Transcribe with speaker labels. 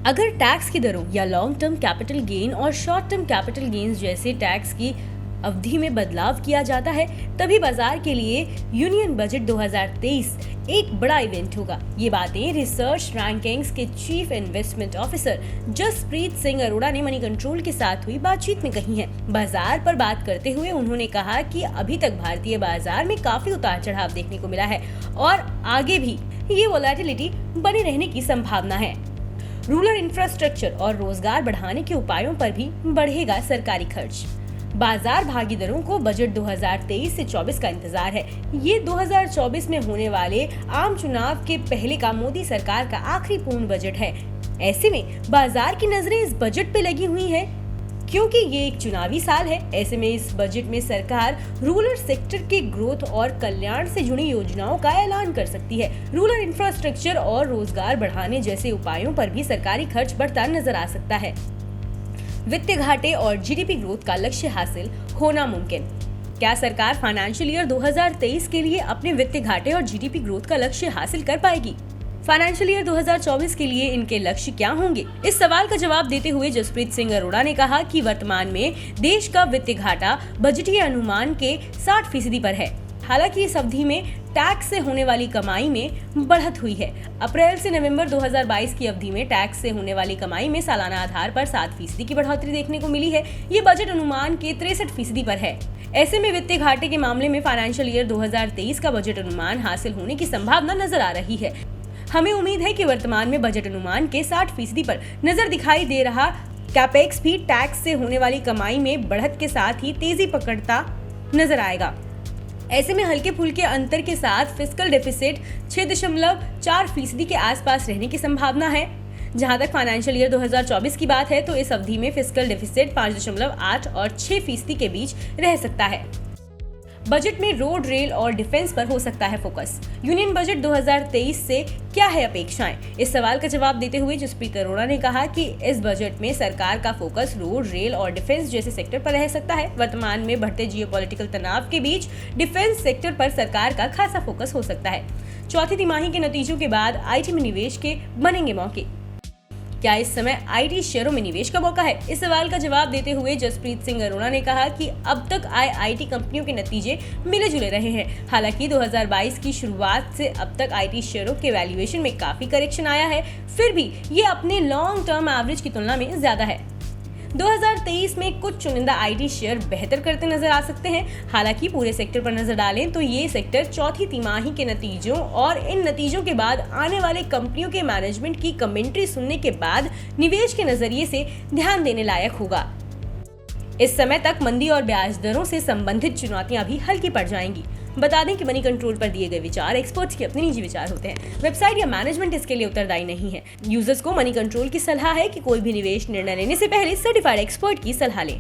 Speaker 1: अगर टैक्स की दरों या लॉन्ग टर्म कैपिटल गेन और शॉर्ट टर्म कैपिटल गेन्स जैसे टैक्स की अवधि में बदलाव किया जाता है, तभी बाजार के लिए यूनियन बजट 2023 एक बड़ा इवेंट होगा। ये बातें रिसर्च रैंकिंग्स के chief investment officer Jaspreet Singh Arora ने मनी कंट्रोल के साथ हुई बातचीत में कही हैं। बाजार पर बात करते हुए उन्होंने कहा कि अभी तक भारतीय बाजार में काफी उतार चढ़ाव देखने को मिला है और आगे भी ये वोलेटिलिटी बने रहने की संभावना है। रूरल इंफ्रास्ट्रक्चर और रोजगार बढ़ाने के उपायों पर भी बढ़ेगा सरकारी खर्च। बाजार भागीदारों को बजट 2023 से 24 का इंतजार है। ये 2024 में होने वाले आम चुनाव के पहले का मोदी सरकार का आखिरी पूर्ण बजट है। ऐसे में बाजार की नजरें इस बजट पे लगी हुई हैं, क्योंकि ये एक चुनावी साल है। ऐसे में इस बजट में सरकार रूरल सेक्टर के ग्रोथ और कल्याण से जुड़ी योजनाओं का ऐलान कर सकती है। रूरल इंफ्रास्ट्रक्चर और रोजगार बढ़ाने जैसे उपायों पर भी सरकारी खर्च बढ़ता नजर आ सकता है। वित्तीय घाटे और जीडीपी ग्रोथ का लक्ष्य हासिल होना मुमकिन। क्या सरकार फाइनेंशियल ईयर 2023 के लिए अपने वित्तीय घाटे और जीडीपी ग्रोथ का लक्ष्य हासिल कर पाएगी? फाइनेंशियल ईयर 2024 के लिए इनके लक्ष्य क्या होंगे? इस सवाल का जवाब देते हुए जसप्रीत सिंह अरोड़ा ने कहा कि वर्तमान में देश का वित्तीय घाटा बजटीय अनुमान के 60% पर है। हालांकि इस अवधि में टैक्स से होने वाली कमाई में बढ़त हुई है। अप्रैल से नवंबर 2022 की अवधि में टैक्स से होने वाली कमाई में सालाना आधार पर 7% की बढ़ोतरी देखने को मिली है। ये बजट अनुमान के 63% पर है। ऐसे में वित्तीय घाटे के मामले में फाइनेंशियल ईयर 2023 का बजट अनुमान हासिल होने की संभावना नजर आ रही है। हमें उम्मीद है कि वर्तमान में बजट अनुमान के 60% पर नजर दिखाई दे रहा कैपेक्स भी टैक्स से होने वाली कमाई में बढ़त के साथ ही तेजी पकड़ता नजर आएगा। ऐसे में हल्के फुल्के अंतर के साथ फिस्कल डेफिसिट 6.4% के आसपास रहने की संभावना है। जहां तक फाइनेंशियल ईयर 2024 की बात है तो इस अवधि में फिस्कल डेफिसिट 5.8 और 6% के बीच रह सकता है। बजट में रोड, रेल और डिफेंस पर हो सकता है फोकस। यूनियन बजट 2023 से क्या है अपेक्षाएं? इस सवाल का जवाब देते हुए जसप्रीत अरोड़ा ने कहा कि इस बजट में सरकार का फोकस रोड, रेल और डिफेंस जैसे सेक्टर पर रह सकता है। वर्तमान में बढ़ते जियोपॉलिटिकल तनाव के बीच डिफेंस सेक्टर पर सरकार का खासा फोकस हो सकता है। चौथी तिमाही के नतीजों के बाद आईटी में निवेश के बनेंगे मौके। क्या इस समय आईटी शेयरों में निवेश का मौका है? इस सवाल का जवाब देते हुए जसप्रीत सिंह अरोड़ा ने कहा कि अब तक आए आईटी कंपनियों के नतीजे मिले जुले रहे हैं। हालांकि 2022 की शुरुआत से अब तक आईटी शेयरों के वैल्यूएशन में काफी करेक्शन आया है, फिर भी ये अपने लॉन्ग टर्म एवरेज की तुलना में ज्यादा है। 2023 में कुछ चुनिंदा आईटी शेयर बेहतर करते नजर आ सकते हैं। हालांकि पूरे सेक्टर पर नजर डालें तो ये सेक्टर चौथी तिमाही के नतीजों और इन नतीजों के बाद आने वाले कंपनियों के मैनेजमेंट की कमेंट्री सुनने के बाद निवेश के नजरिए से ध्यान देने लायक होगा। इस समय तक मंदी और ब्याज दरों से संबंधित चुनौतियां भी हल्की पड़ जाएंगी। बता दें कि मनी कंट्रोल पर दिए गए विचार एक्सपर्ट्स के अपने निजी विचार होते हैं। वेबसाइट या मैनेजमेंट इसके लिए उत्तरदायी नहीं है। यूजर्स को मनी कंट्रोल की सलाह है कि कोई भी निवेश निर्णय लेने से पहले सर्टिफाइड एक्सपर्ट की सलाह लें।